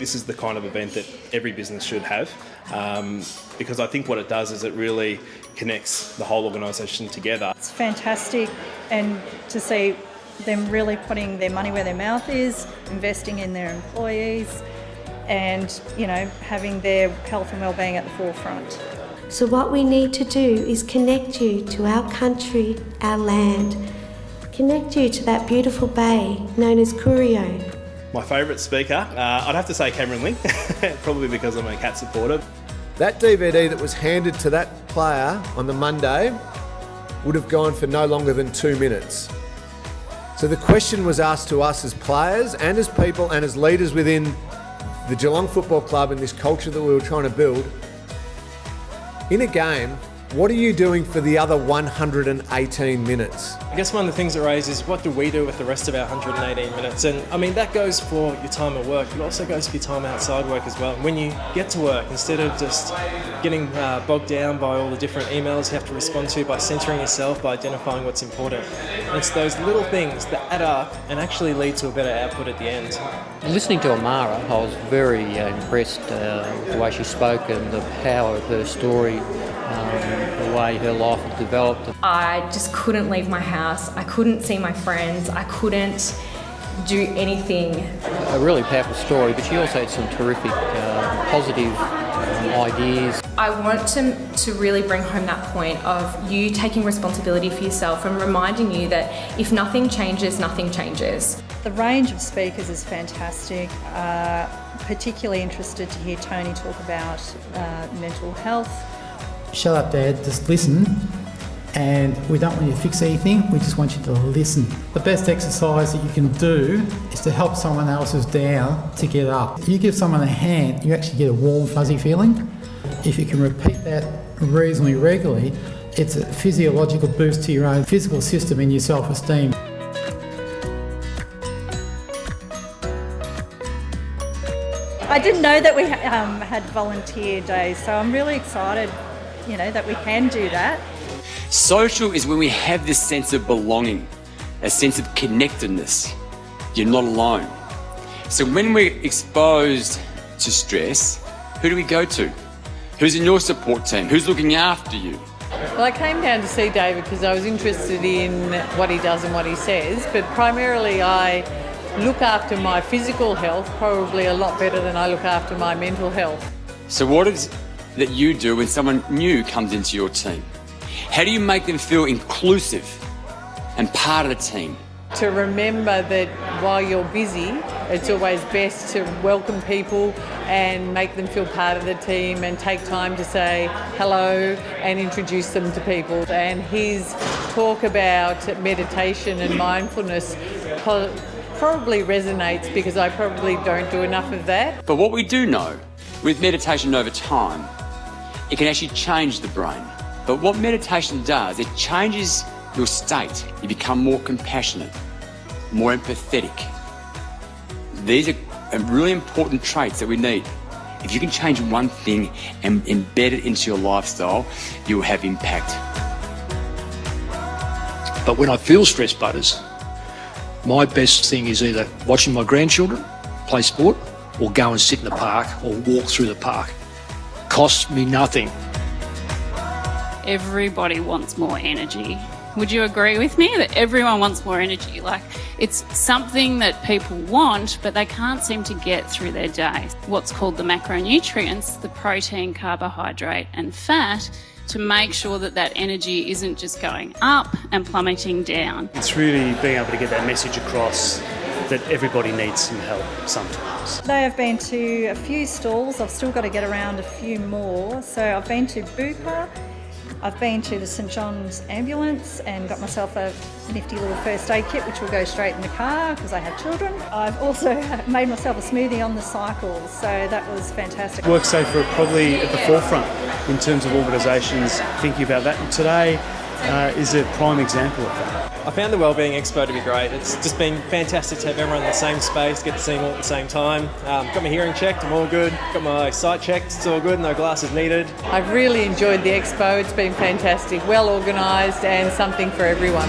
this is the kind of event that every business should have, because I think what it does is it really connects the whole organisation together. It's fantastic, and to see them really putting their money where their mouth is, investing in their employees, and having their health and wellbeing at the forefront. So what we need to do is connect you to our country, our land, connect you to that beautiful bay known as Corio. My favourite speaker, I'd have to say Cameron Link, probably because I'm a Cat supporter. That DVD that was handed to that player on the Monday would have gone for no longer than 2 minutes. So the question was asked to us as players and as people and as leaders within the Geelong Football Club and this culture that we were trying to build. In a game, what are you doing for the other 118 minutes? I guess one of the things it raises is what do we do with the rest of our 118 minutes? And I mean, that goes for your time at work, but it also goes for your time outside work as well. When you get to work, instead of just getting bogged down by all the different emails you have to respond to, by centering yourself, by identifying what's important. And it's those little things that add up and actually lead to a better output at the end. Listening to Amara, I was very impressed with the way she spoke and the power of her story, the way her life had developed. I just couldn't leave my house. I couldn't see my friends. I couldn't do anything. A really powerful story, but she also had some terrific positive ideas. I want to really bring home that point of you taking responsibility for yourself and reminding you that if nothing changes, nothing changes. The range of speakers is fantastic. Particularly interested to hear Tony talk about mental health. Shut up, Dad, just listen. And we don't want you to fix anything, we just want you to listen. The best exercise that you can do is to help someone else who's down to get up. You give someone a hand, you actually get a warm, fuzzy feeling. If you can repeat that reasonably regularly, it's a physiological boost to your own physical system and your self-esteem. I didn't know that we had volunteer days, so I'm really excited, that we can do that. Social is when we have this sense of belonging, a sense of connectedness. You're not alone. So when we're exposed to stress, who do we go to? Who's in your support team? Who's looking after you? Well, I came down to see David because I was interested in what he does and what he says, but primarily I look after my physical health probably a lot better than I look after my mental health. So what is that you do when someone new comes into your team? How do you make them feel inclusive and part of the team? To remember that while you're busy, it's always best to welcome people and make them feel part of the team and take time to say hello and introduce them to people. And his talk about meditation and mindfulness probably resonates because I probably don't do enough of that. But what we do know, with meditation over time, it can actually change the brain. But what meditation does, it changes your state. You become more compassionate, more empathetic. These are really important traits that we need. If you can change one thing and embed it into your lifestyle, you'll have impact. But when I feel stressed, Butters, my best thing is either watching my grandchildren play sport or go and sit in the park or walk through the park. Costs me nothing. Everybody wants more energy. Would you agree with me that everyone wants more energy? Like, it's something that people want, but they can't seem to get through their day. What's called the macronutrients, the protein, carbohydrate and fat, to make sure that that energy isn't just going up and plummeting down. It's really being able to get that message across that everybody needs some help sometimes. Today I've been to a few stalls. I've still got to get around a few more. So I've been to Bupa, I've been to the St John's ambulance and got myself a nifty little first aid kit which will go straight in the car because I have children. I've also made myself a smoothie on the cycle, so that was fantastic. WorkSafe are probably at the forefront in terms of organisations thinking about that, and today is a prime example of that. I found the Wellbeing Expo to be great. It's just been fantastic to have everyone in the same space, get to see them all at the same time. Got my hearing checked, I'm all good. Got my sight checked, it's all good, no glasses needed. I've really enjoyed the expo, it's been fantastic, well organised and something for everyone.